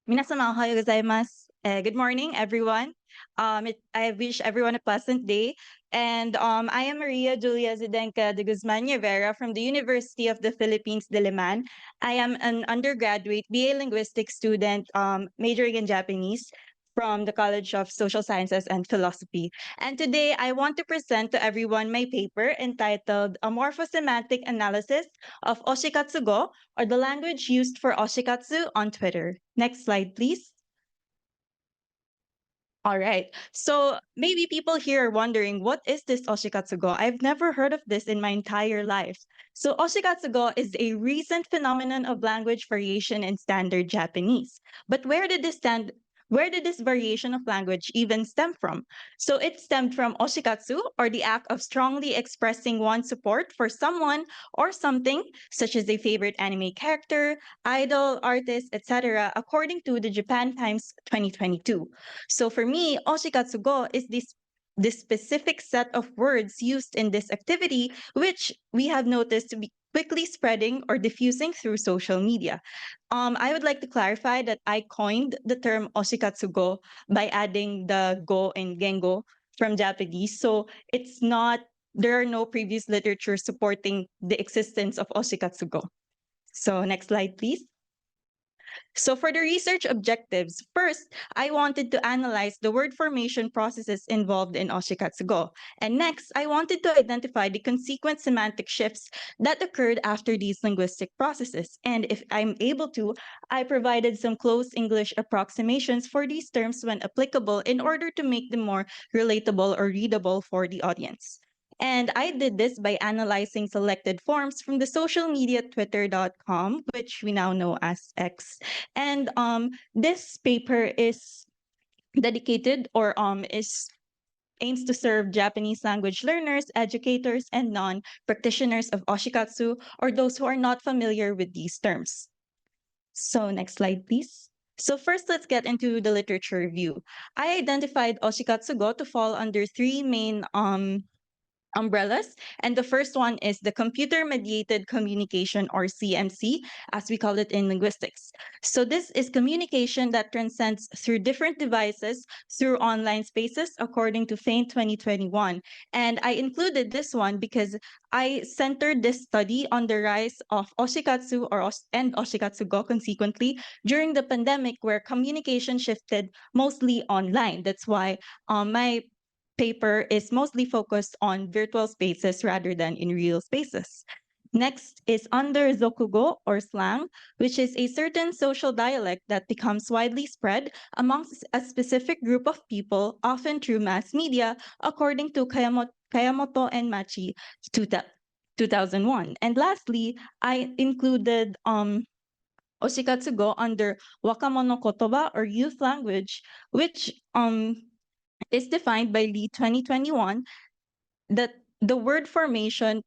Minasama ohayo gozaimasu. Good morning, everyone. I wish everyone a pleasant day. And I am Maria Julia Zidenka de Guzman Nievera from the University of the Philippines, Diliman. I am an undergraduate BA Linguistics student majoring in Japanese from the College of Social Sciences and Philosophy. And today I want to present to everyone my paper entitled A Morphosemantic Analysis of Oshikatsugo, or the language used for Oshikatsu on Twitter. Next slide, please. All right. So maybe people here are wondering, what is this Oshikatsugo? I've never heard of this in my entire life. So Oshikatsugo is a recent phenomenon of language variation in standard Japanese. But where did this variation of language even stem from? So it stemmed from oshikatsu, or the act of strongly expressing one's support for someone or something, such as a favorite anime character, idol, artist, etc., according to the Japan Times 2022. So for me, oshikatsugo is this specific set of words used in this activity, which we have noticed to be quickly spreading or diffusing through social media. I would like to clarify that I coined the term oshikatsugo by adding the go and gengo from Japanese. So it's not, there are no previous literature supporting the existence of oshikatsugo. So next slide, please. So for the research objectives, first, I wanted to analyze the word formation processes involved in Oshikatsugo. And next, I wanted to identify the consequent semantic shifts that occurred after these linguistic processes. And if I'm able to, I provided some close English approximations for these terms when applicable in order to make them more relatable or readable for the audience. And I did this by analyzing selected forms from the social media twitter.com, which we now know as X. And this paper is dedicated or is aims to serve Japanese language learners, educators, and non-practitioners of Oshikatsu, or those who are not familiar with these terms. So next slide, please. So first, let's get into the literature review. I identified Oshikatsugo to fall under three main umbrellas. And the first one is the computer mediated communication, or CMC, as we call it in linguistics. So this is communication that transcends through different devices through online spaces, according to FAIN 2021. And I included this one because I centered this study on the rise of oshikatsu and oshikatsugo consequently during the pandemic, where communication shifted mostly online. That's why my paper is mostly focused on virtual spaces rather than in real spaces. Next is under zokugo, or slang, which is a certain social dialect that becomes widely spread amongst a specific group of people, often through mass media, according to Kayamoto and Machi 2001. And lastly, I included oshikatsugo under wakamono kotoba, or youth language, which is defined by Lee 2021 that the word formation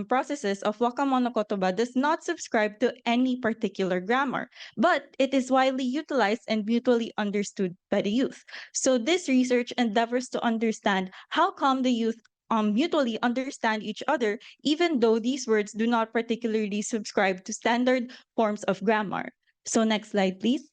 processes of Wakamono Kotoba does not subscribe to any particular grammar, but it is widely utilized and mutually understood by the youth. So this research endeavors to understand how come the youth mutually understand each other, even though these words do not particularly subscribe to standard forms of grammar. So next slide, please.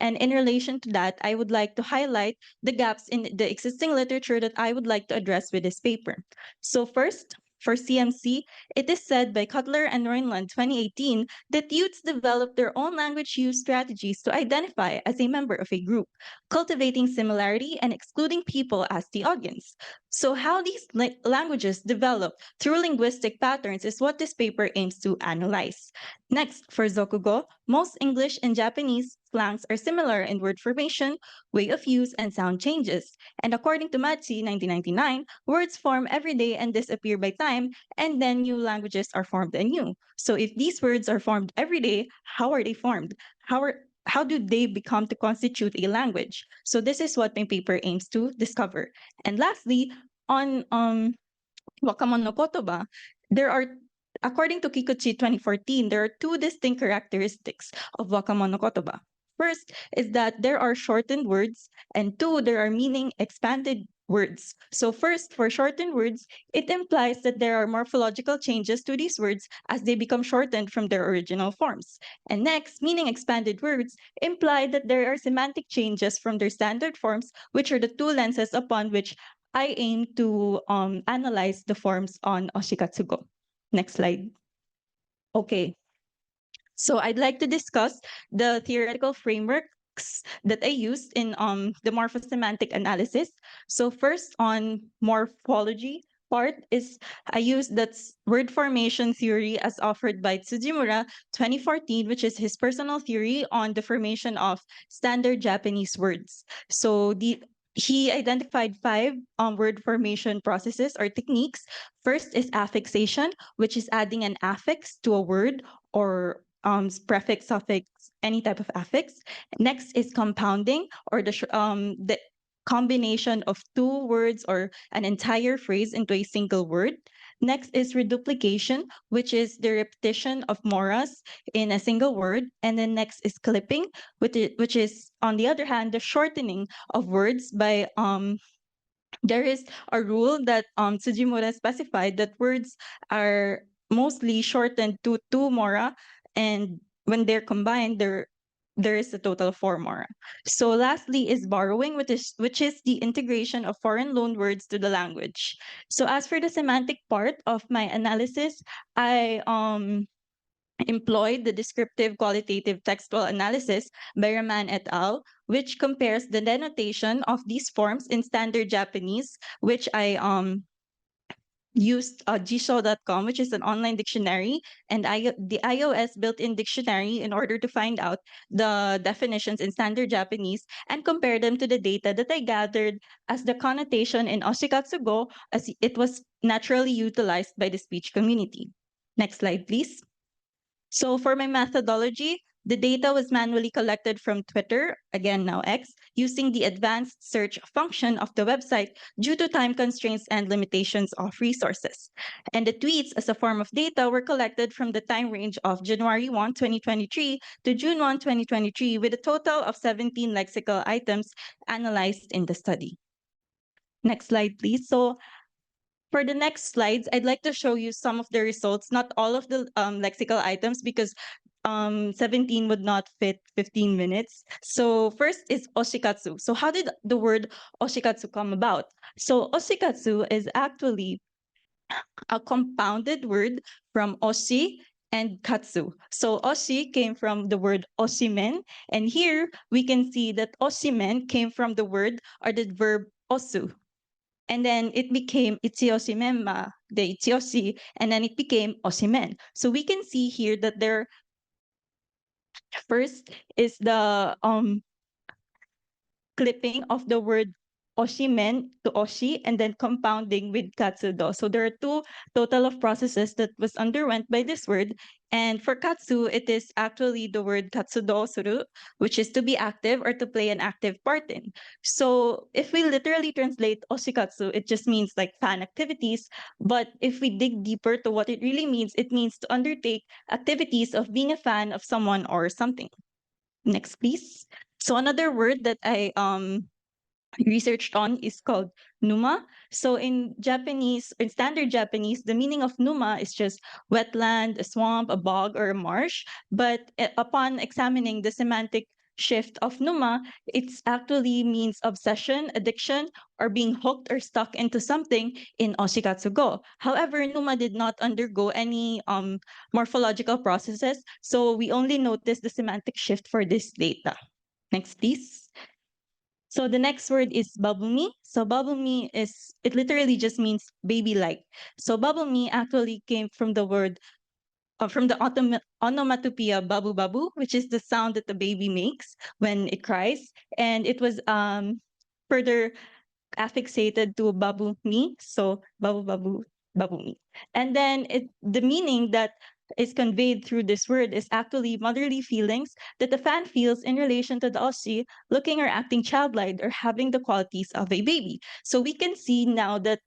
And in relation to that, I would like to highlight the gaps in the existing literature that I would like to address with this paper. So first, for CMC, it is said by Cutler and Reinland 2018 that youths develop their own language use strategies to identify as a member of a group, cultivating similarity and excluding people as the audience. So how these languages develop through linguistic patterns is what this paper aims to analyze. Next, for Zokugo, most English and Japanese slangs are similar in word formation, way of use, and sound changes. And according to Matsi 1999, words form every day and disappear by time, and then new languages are formed anew. So if these words are formed every day, how are they formed? How do they become to constitute a language? So this is what my paper aims to discover. And lastly, on Wakamono Kotoba, there are, according to Kikuchi 2014, there are two distinct characteristics of Wakamono Kotoba. First is that there are shortened words, and two, there are meaning expanded words. So first, for shortened words, it implies that there are morphological changes to these words as they become shortened from their original forms. And next, meaning expanded words imply that there are semantic changes from their standard forms, which are the two lenses upon which I aim to analyze the forms on Oshikatsugo. Next slide. Okay, so I'd like to discuss the theoretical frameworks that I used in the morphosemantic analysis. So first on morphology part is I used that word formation theory as offered by Tsujimura 2014, which is his personal theory on the formation of standard Japanese words. So he identified five word formation processes or techniques. First is affixation, which is adding an affix to a word or prefix, suffix, any type of affix. Next is compounding, or the combination of two words or an entire phrase into a single word. Next is reduplication, which is the repetition of moras in a single word. And then next is clipping, which is, on the other hand, the shortening of words by there is a rule that Tsujimura specified that words are mostly shortened to two mora, and when they're combined, there is a total of four mora. So lastly is borrowing, which is the integration of foreign loan words to the language. So as for the semantic part of my analysis, I employed the descriptive qualitative textual analysis by Raman et al., which compares the denotation of these forms in standard Japanese, which I used jisho.com, which is an online dictionary, and the iOS built-in dictionary in order to find out the definitions in standard Japanese and compare them to the data that I gathered as the connotation in Oshikatsugo as it was naturally utilized by the speech community. Next slide, please. So for my methodology, the data was manually collected from Twitter, again now X, using the advanced search function of the website due to time constraints and limitations of resources. And the tweets as a form of data were collected from the time range of January 1, 2023 to June 1, 2023, with a total of 17 lexical items analyzed in the study. Next slide, please. So for the next slides, I'd like to show you some of the results, not all of the lexical items, because 17 would not fit 15 minutes. So first is oshikatsu. So how did the word oshikatsu come about? So oshikatsu is actually a compounded word from oshi and katsu. So oshi came from the word oshimen, and here we can see that oshimen came from the word or the verb osu. And then it became Ichioshimemma, the Ichioshi, and then it became Oshimen. So we can see here that there first is the clipping of the word oshimen to oshi and then compounding with katsudo. So there are two total of processes that was underwent by this word. And for katsu, it is actually the word katsudo suru, which is to be active or to play an active part in. So if we literally translate oshikatsu, it just means like fan activities. But if we dig deeper to what it really means, it means to undertake activities of being a fan of someone or something. Next, please. So another word that I researched on is called numa. So in Japanese, in standard Japanese, the meaning of numa is just wetland, a swamp, a bog, or a marsh. But upon examining the semantic shift of numa, it actually means obsession, addiction, or being hooked or stuck into something in Oshikatsugo. However, numa did not undergo any morphological processes, so we only notice the semantic shift for this data. Next, please. So the next word is babumi. So babumi it literally just means baby-like. So babumi actually came from the word, from the onomatopoeia babu babu, which is the sound that the baby makes when it cries. And it was further affixated to babu mi, so babu babu babu mi. And then the meaning that is conveyed through this word is actually motherly feelings that the fan feels in relation to the oshi, looking or acting childlike or having the qualities of a baby. So we can see now that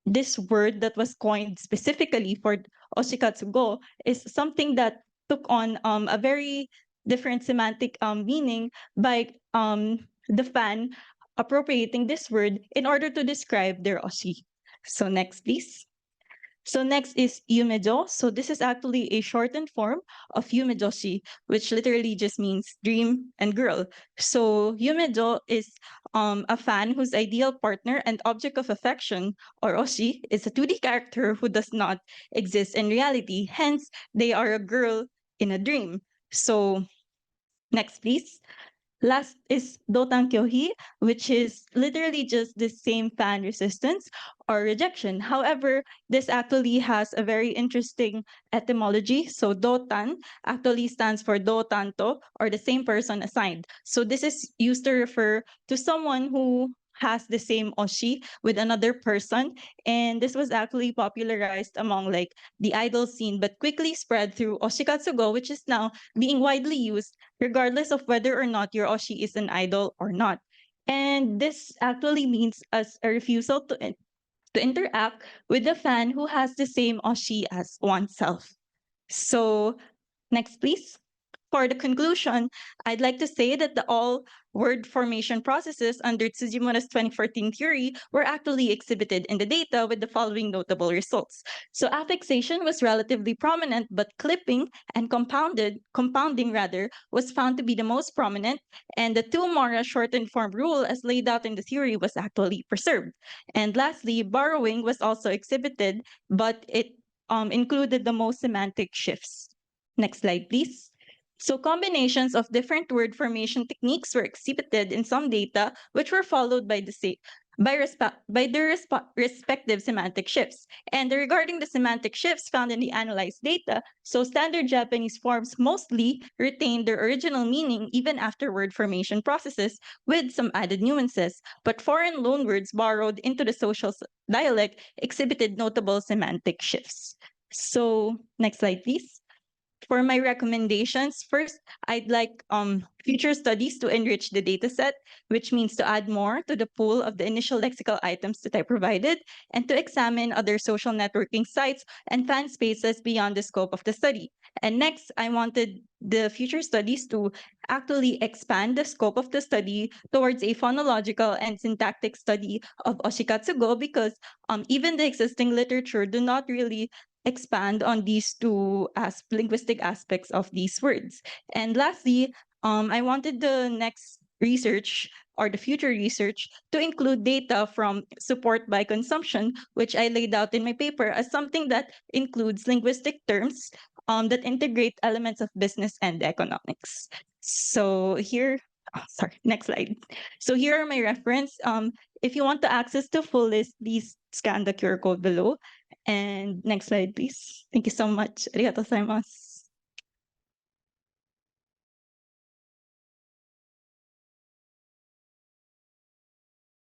this word that was coined specifically for oshikatsugo is something that took on a very different semantic meaning by the fan appropriating this word in order to describe their oshi. So next, please. So next is yumejo. So this is actually a shortened form of yumejoshi, which literally just means dream and girl. So yumejo is a fan whose ideal partner and object of affection, or oshi, is a 2D character who does not exist in reality. Hence, they are a girl in a dream. So next, please. Last is Dotan Kyohi, which is literally just the same fan resistance or rejection. However, this actually has a very interesting etymology. So Dotan actually stands for Dotanto, or the same person assigned. So this is used to refer to someone who has the same oshi with another person, and this was actually popularized among like the idol scene but quickly spread through Oshikatsugo, which is now being widely used regardless of whether or not your oshi is an idol or not. And this actually means as a refusal to interact with the fan who has the same oshi as oneself. So next, please. For the conclusion, I'd like to say that the all word formation processes under Tsujimura's 2014 theory were actually exhibited in the data with the following notable results. So affixation was relatively prominent, but clipping and compounding rather, was found to be the most prominent, and the two Mora shortened form rule as laid out in the theory was actually preserved. And lastly, borrowing was also exhibited, but it included the most semantic shifts. Next slide, please. So combinations of different word formation techniques were exhibited in some data, which were followed by the respective semantic shifts. And regarding the semantic shifts found in the analyzed data, so standard Japanese forms mostly retained their original meaning even after word formation processes, with some added nuances. But foreign loanwords borrowed into the social dialect exhibited notable semantic shifts. So next slide, please. For my recommendations, first, I'd like future studies to enrich the dataset, which means to add more to the pool of the initial lexical items that I provided, and to examine other social networking sites and fan spaces beyond the scope of the study. And next, I wanted the future studies to actually expand the scope of the study towards a phonological and syntactic study of Oshikatsugo, because even the existing literature do not really expand on these two linguistic aspects of these words. And lastly, I wanted the next research or the future research to include data from support by consumption, which I laid out in my paper as something that includes linguistic terms that integrate elements of business and economics. So here, sorry, next slide. So here are my reference. If you want to access the full list, please scan the QR code below. And next slide, please. Thank you so much. Arigatou gozaimasu.